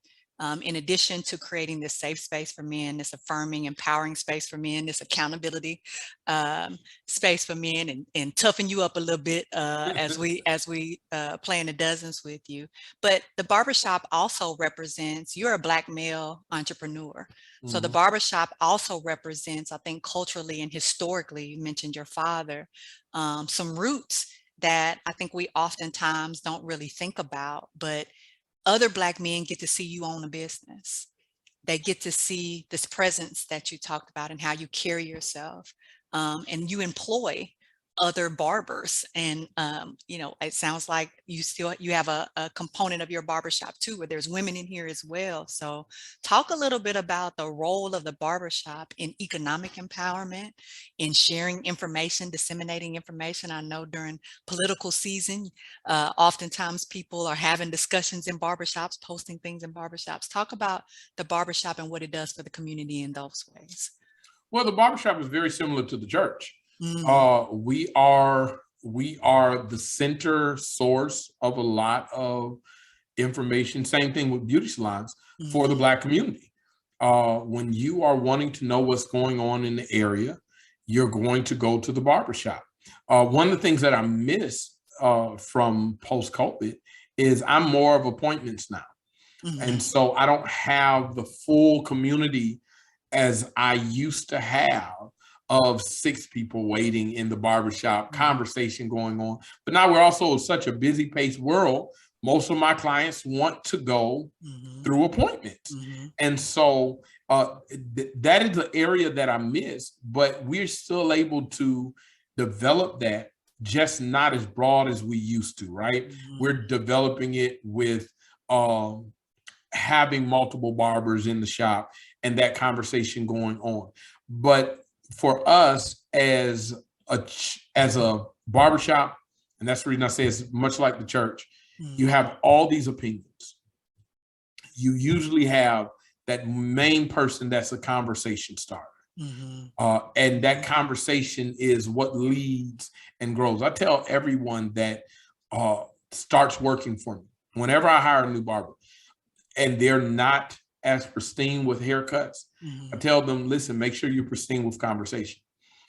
in addition to creating this safe space for men, this affirming, empowering space for men, this accountability space for men, and toughen you up a little bit as we play in the dozens with you. But the barbershop also represents, you're a Black male entrepreneur. So the barbershop also represents, I think, culturally and historically, you mentioned your father, some roots that I think we oftentimes don't really think about, but other Black men get to see you own a business. They get to see this presence that you talked about and how you carry yourself. And you employ other barbers. And, it sounds like you have a component of your barbershop too, where there's women in here as well. So talk a little bit about the role of the barbershop in economic empowerment, in sharing information, disseminating information. I know during political season, oftentimes people are having discussions in barbershops, posting things in barbershops. Talk about the barbershop and what it does for the community in those ways. Well, the barbershop is very similar to the church. We are the center source of a lot of information. Same thing with beauty salons for the Black community. When you are wanting to know what's going on in the area, you're going to go to the barbershop. One of the things that I miss from post-COVID is I'm more of appointments now. And so I don't have the full community as I used to have of 6 people waiting in the barbershop, conversation going on. But now we're also in such a busy paced world. Most of my clients want to go through appointments. And so that is the area that I miss, but we're still able to develop that, just not as broad as we used to, right? We're developing it with having multiple barbers in the shop and that conversation going on. But for us as a barbershop, and that's the reason I say it's much like the church, you have all these opinions. You usually have that main person that's a conversation starter. And that conversation is what leads and grows. I tell everyone that starts working for me, whenever I hire a new barber, and they're not as pristine with haircuts, I tell them, listen, make sure you're pristine with conversation.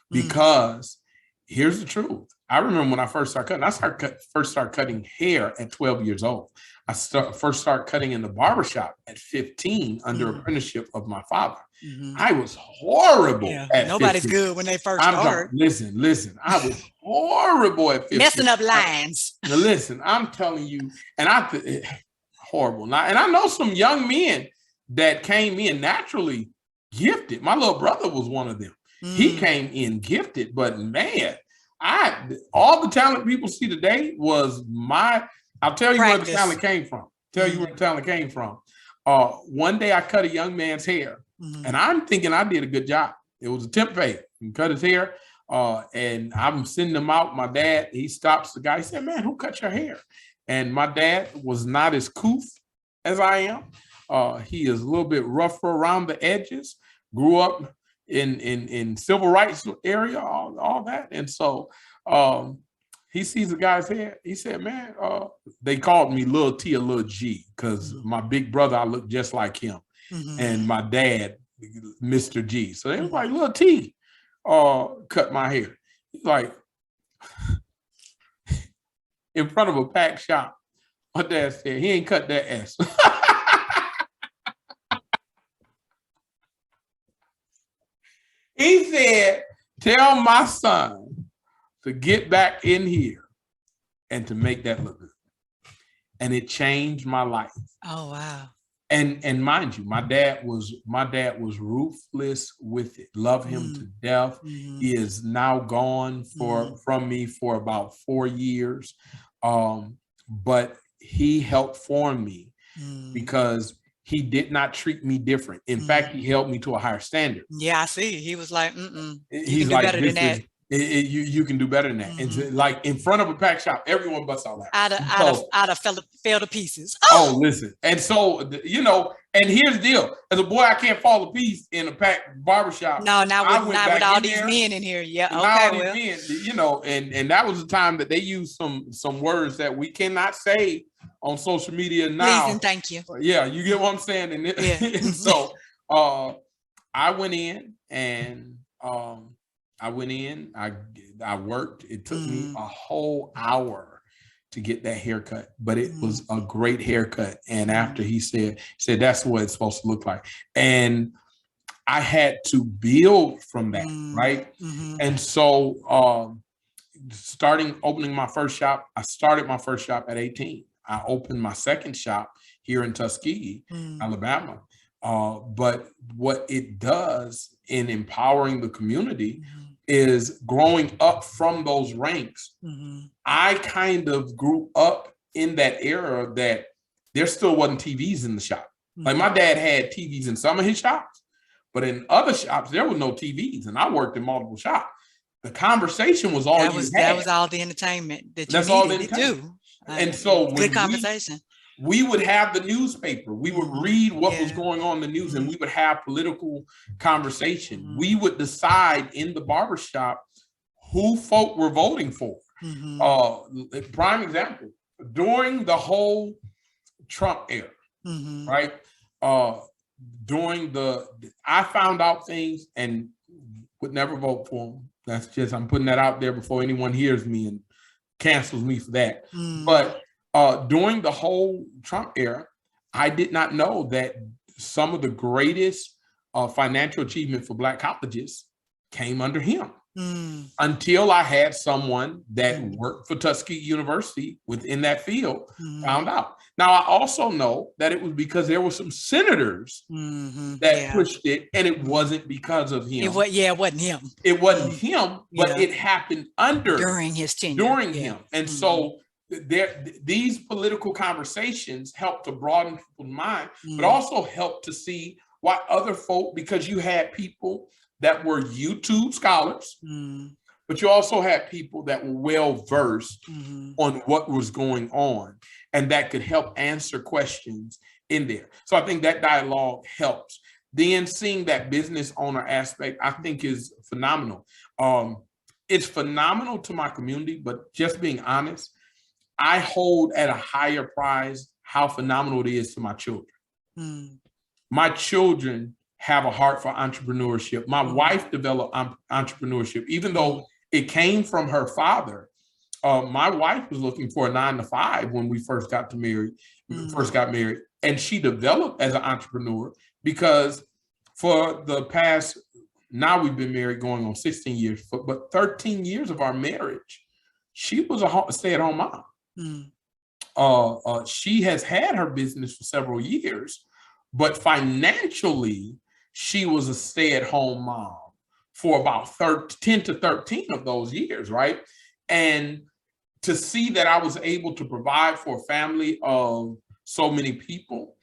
Because here's the truth. I remember when I first started cutting, I first started cutting hair at 12 years old. I first started cutting in the barbershop at 15 under apprenticeship of my father. I was horrible at nobody's 15. good when they first start. Listen, I was horrible at 15. Messing up lines. Now listen, I'm telling you, and horrible. Now, and I know some young men that came in naturally gifted. My little brother was one of them. He came in gifted, but man, all the talent people see today was I'll tell you where the talent came from. One day I cut a young man's hair, and I'm thinking I did a good job. It was a temp fade. He cut his hair, and I'm sending him out. My dad, he stops the guy. He said, man, who cut your hair? And my dad was not as couth as I am. He is a little bit rougher around the edges, grew up in civil rights area, all that. And so he sees the guy's hair. He said, man, they called me Lil T or Lil G because my big brother, I look just like him. And my dad, Mr. G. So they was like, Lil T cut my hair. He's like, in front of a packed shop, my dad said, he ain't cut that ass. He said, tell my son to get back in here and to make that look good. And it changed my life. Oh, wow. And mind you, my dad was ruthless with it. Love him to death. He is now gone from me for about 4 years. But he helped form me because he did not treat me different. In fact, he held me to a higher standard. Yeah, I see. He was like, you He's can do like, better than that. You can do better than that. And so, like in front of a packed shop, everyone busts out laughing. I'd have fell to pieces. Oh, listen. And so, you know, and here's the deal. As a boy, I can't fall a piece in a packed barbershop. No, not with all these men in here. Yeah, okay, well. Men, you know, and that was the time that they used some words that we cannot say on social media now. Please and thank you. Yeah, you get what I'm saying? And, and so I went in and I worked. It took me a whole hour to get that haircut, but it was a great haircut. And after he said that's what it's supposed to look like. And I had to build from that, right? And so opening my first shop, I started my first shop at 18. I opened my second shop here in Tuskegee, Alabama. But what it does in empowering the community is growing up from those ranks. I kind of grew up in that era that there still wasn't TVs in the shop. Like my dad had TVs in some of his shops, but in other shops, there were no TVs, and I worked in multiple shops. The conversation was all that was all the entertainment that you needed to do. And so good conversation. We would have the newspaper. We would read what was going on in the news, and we would have political conversation. We would decide in the barbershop who folk were voting for. Prime example, during the whole Trump era, right? I found out things and would never vote for him. That's just, I'm putting that out there before anyone hears me and cancels me for that. But during the whole Trump era, I did not know that some of the greatest financial achievement for Black colleges came under him. Until I had someone that worked for Tuskegee University within that field found out. Now, I also know that it was because there were some senators that pushed it, and it wasn't because of him. It wasn't him. It wasn't him, but it happened during his tenure. During him. And so these political conversations help to broaden people's mind, but also help to see why other folk, because you had people that were YouTube scholars, but you also had people that were well-versed on what was going on and that could help answer questions in there. So I think that dialogue helps. Then seeing that business owner aspect, I think is phenomenal. It's phenomenal to my community, but just being honest, I hold at a higher prize how phenomenal it is to my children. My children have a heart for entrepreneurship. My wife developed entrepreneurship, even though it came from her father. My wife was looking for a 9-to-5 when we first got married, and she developed as an entrepreneur because for the past, now we've been married going on 16 years, but 13 years of our marriage, she was a stay-at-home mom. She has had her business for several years, but financially, she was a stay-at-home mom for about 10 to 13 of those years, right? And to see that I was able to provide for a family of so many people,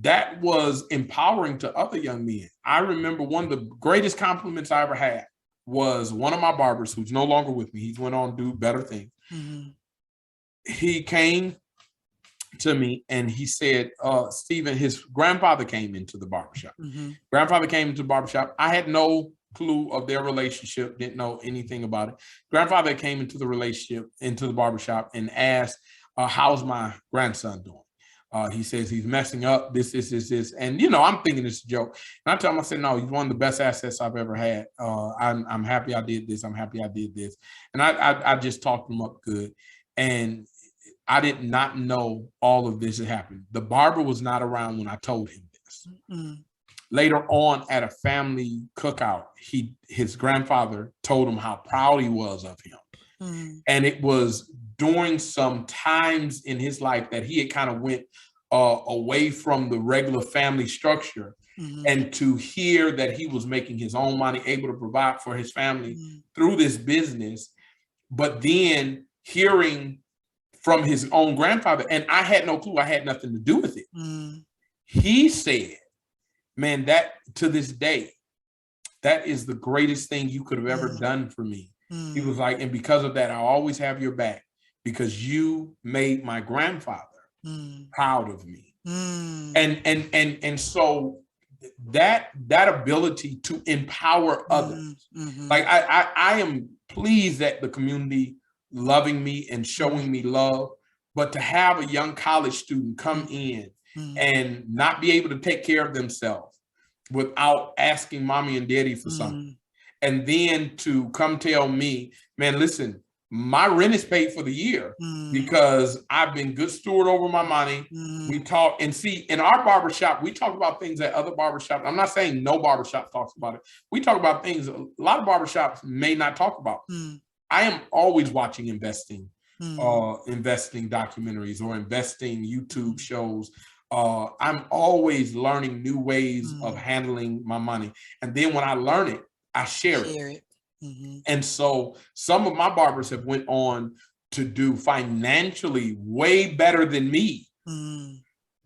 that was empowering to other young men. I remember one of the greatest compliments I ever had was one of my barbers who's no longer with me. He went on to do better things. He came to me and he said, Steven, his grandfather came into the barbershop. Grandfather came into the barbershop. I had no clue of their relationship, didn't know anything about it. Grandfather came into the barbershop and asked, how's my grandson doing? He says he's messing up, this. And, you know, I'm thinking it's a joke. And I tell him, I said, no, he's one of the best assets I've ever had. I'm happy I did this. I'm happy I did this. And I just talked him up good. And I did not know all of this had happened. The barber was not around when I told him this. Later on at a family cookout, his grandfather told him how proud he was of him. And it was during some times in his life that he had kind of went away from the regular family structure, and to hear that he was making his own money, able to provide for his family through this business, but then hearing from his own grandfather, and I had no clue, I had nothing to do with it. He said, man, that to this day, that is the greatest thing you could have ever done for me. He was like, and because of that, I always have your back, because you made my grandfather proud of me. And so that ability to empower others, like I am pleased that the community loving me and showing me love, but to have a young college student come in and not be able to take care of themselves without asking mommy and daddy for something, and then to come tell me, man, listen, my rent is paid for the year because I've been good steward over my money. We talk, and see, in our barbershop, we talk about things that other barbershops, I'm not saying no barbershop talks about it. We talk about things a lot of barbershops may not talk about. I am always watching investing documentaries or investing YouTube shows. I'm always learning new ways of handling my money. And then when I learn it, I share it. And so some of my barbers have went on to do financially way better than me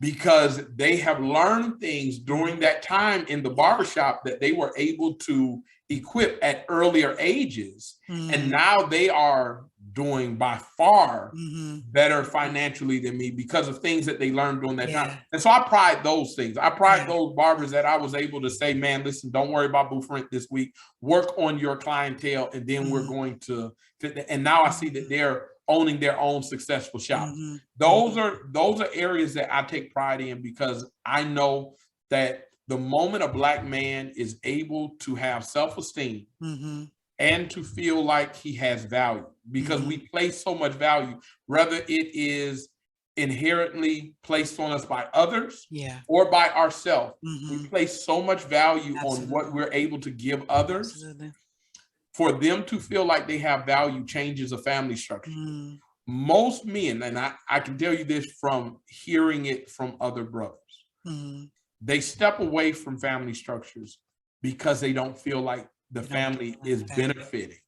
because they have learned things during that time in the barbershop that they were able to equip at earlier ages. And now they are doing by far better financially than me because of things that they learned during that time. And so I pride those things. I pride those barbers that I was able to say, man, listen, don't worry about booth rent this week. Work on your clientele, and then we're going to and now I see that they're owning their own successful shops. Those are areas that I take pride in, because I know that the moment a Black man is able to have self-esteem and to feel like he has value, because we place so much value, whether it is inherently placed on us by others or by ourselves. We place so much value on what we're able to give others. For them to feel like they have value changes a family structure. Most men, and I can tell you this from hearing it from other brothers, they step away from family structures because they don't feel like the family is benefiting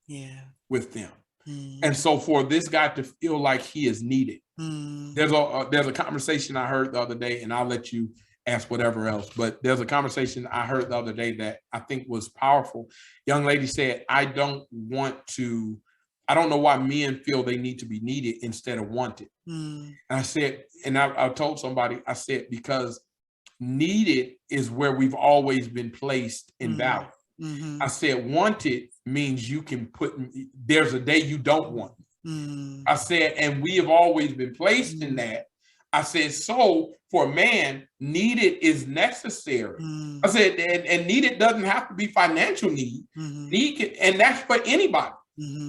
with them. And so for this guy to feel like he is needed, there's a conversation I heard the other day, and I'll let you ask whatever else, but there's a conversation I heard the other day that I think was powerful. Young lady said, I don't know why men feel they need to be needed instead of wanted. And I said, and I told somebody, I said, because needed is where we've always been placed in value. I said, wanted means you can there's a day you don't want me. I said, and we have always been placed in that. I said, so for a man, needed is necessary. I said, and needed doesn't have to be financial need. And that's for anybody.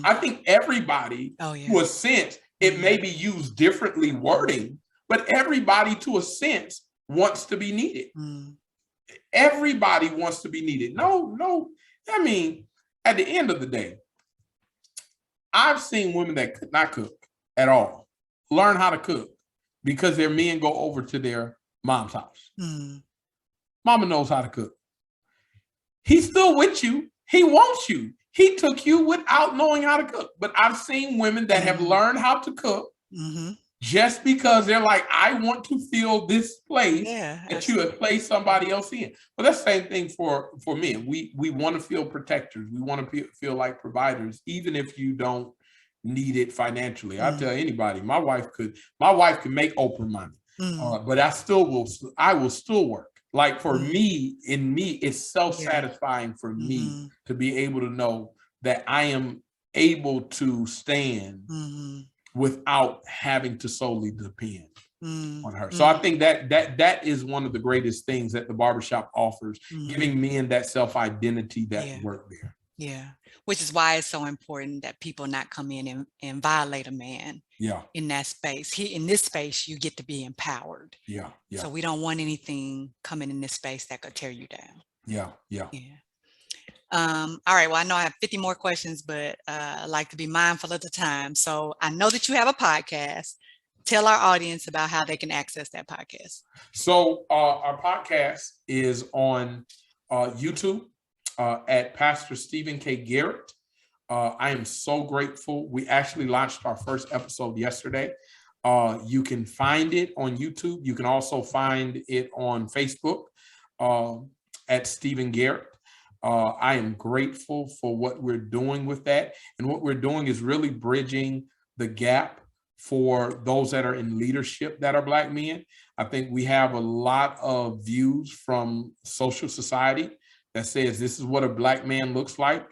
I think everybody, to a sense, it may be used differently wording, but everybody to a sense wants to be needed. Everybody wants to be needed. No. I mean, at the end of the day, I've seen women that could not cook at all learn how to cook because their men go over to their mom's house. Mama knows how to cook. He's still with you. He wants you. He took you without knowing how to cook. But I've seen women that have learned how to cook just because they're like, I want to fill this place that you have placed somebody else in. But that's the same thing for men. We want to feel protectors. We want to feel like providers, even if you don't need it financially. I tell anybody, my wife could make Oprah money, but I will still work. Like for me, it's self-satisfying for me to be able to know that I am able to stand without having to solely depend on her. So I think that is one of the greatest things that the barbershop offers, giving men that self-identity that work there. Yeah, which is why it's so important that people not come in and violate a man in that space. In this space, you get to be empowered. So we don't want anything coming in this space that could tear you down. All right, well, I know I have 50 more questions, but I like to be mindful of the time. So I know that you have a podcast. Tell our audience about how they can access that podcast. So our podcast is on YouTube at Pastor Steven K. Garrett. I am so grateful. We actually launched our first episode yesterday. You can find it on YouTube. You can also find it on Facebook at Steven Garrett. I am grateful for what we're doing with that. And what we're doing is really bridging the gap for those that are in leadership that are Black men. I think we have a lot of views from social society that says this is what a Black man looks like.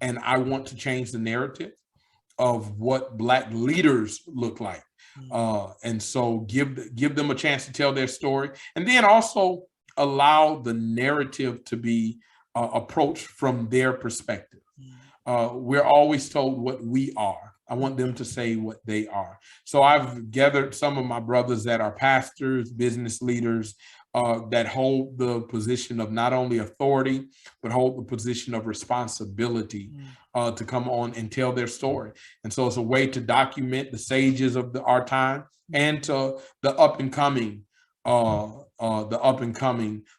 And I want to change the narrative of what Black leaders look like. And so give them a chance to tell their story. And then also allow the narrative to be approached from their perspective. We're always told what we are. I want them to say what they are. So I've gathered some of my brothers that are pastors, business leaders, that hold the position of not only authority, but hold the position of responsibility to come on and tell their story. And so it's a way to document the sages of our time and to the up and coming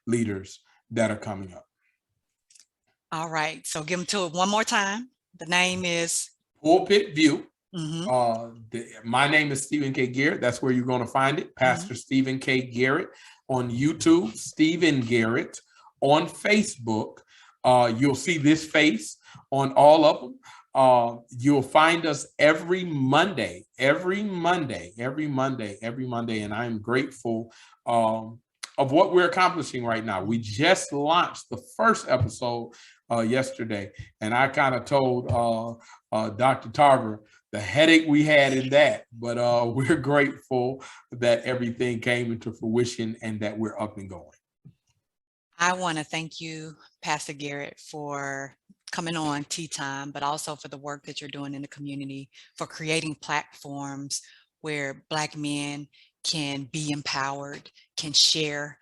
leaders that are coming up. All right. So give them to it one more time. The name is Pulpit View. My name is Steven K. Garrett. That's where you're going to find it. Pastor Steven K. Garrett on YouTube, Steven Garrett on Facebook. You'll see this face on all of them. You'll find us every Monday. And I am grateful of what we're accomplishing right now. We just launched the first episode yesterday, and I kind of told Dr. Tarver the headache we had in that, but we're grateful that everything came into fruition and that we're up and going. I want to thank you, Pastor Garrett, for coming on Tea Time, but also for the work that you're doing in the community, for creating platforms where Black men can be empowered, can share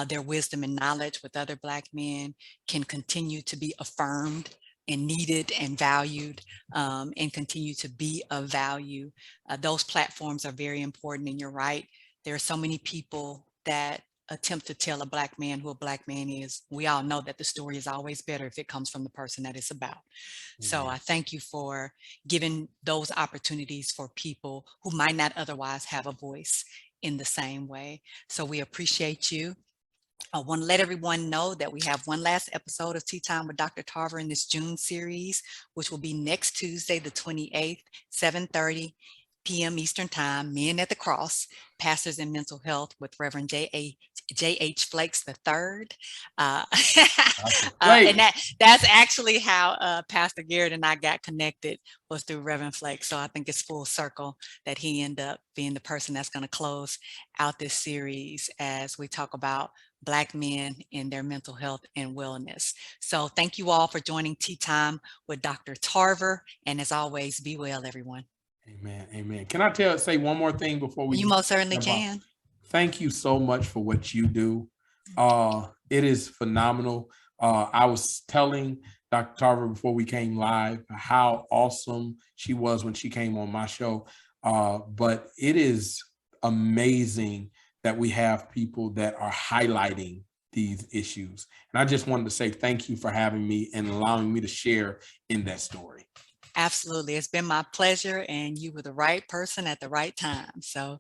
their wisdom and knowledge with other Black men, can continue to be affirmed and needed and valued, and continue to be of value. Those platforms are very important, and you're right. There are so many people that attempt to tell a Black man who a Black man is. We all know that the story is always better if it comes from the person that it's about. So I thank you for giving those opportunities for people who might not otherwise have a voice in the same way. So we appreciate you. I want to let everyone know that we have one last episode of Tea Time with Dr. Tarver in this June series, which will be next Tuesday, the 28th, 7:30 p.m. Eastern Time, Men at the Cross, Pastors in Mental Health with Reverend J.H. Flakes III. And that's actually how Pastor Garrett and I got connected, was through Reverend Flakes. So I think it's full circle that he ended up being the person that's going to close out this series as we talk about Black men in their mental health and wellness. So thank you all for joining Tea Time with Dr. Tarver. And as always, be well, everyone. Amen. Amen. Can I say one more thing before we? You most certainly can. Thank you so much for what you do. It is phenomenal. I was telling Dr. Tarver before we came live how awesome she was when she came on my show. But it is amazing that we have people that are highlighting these issues. And I just wanted to say thank you for having me and allowing me to share in that story. Absolutely. It's been my pleasure, and you were the right person at the right time. So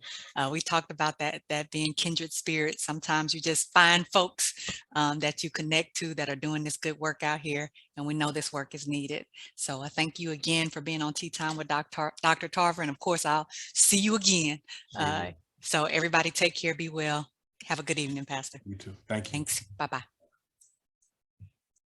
we talked about that being kindred spirits. Sometimes you just find folks that you connect to that are doing this good work out here, and we know this work is needed. So I thank you again for being on Tea Time with Dr. Tarver, and of course, I'll see you again. So everybody take care, be well. Have a good evening, Pastor. You too. Thank you. Thanks. Bye-bye.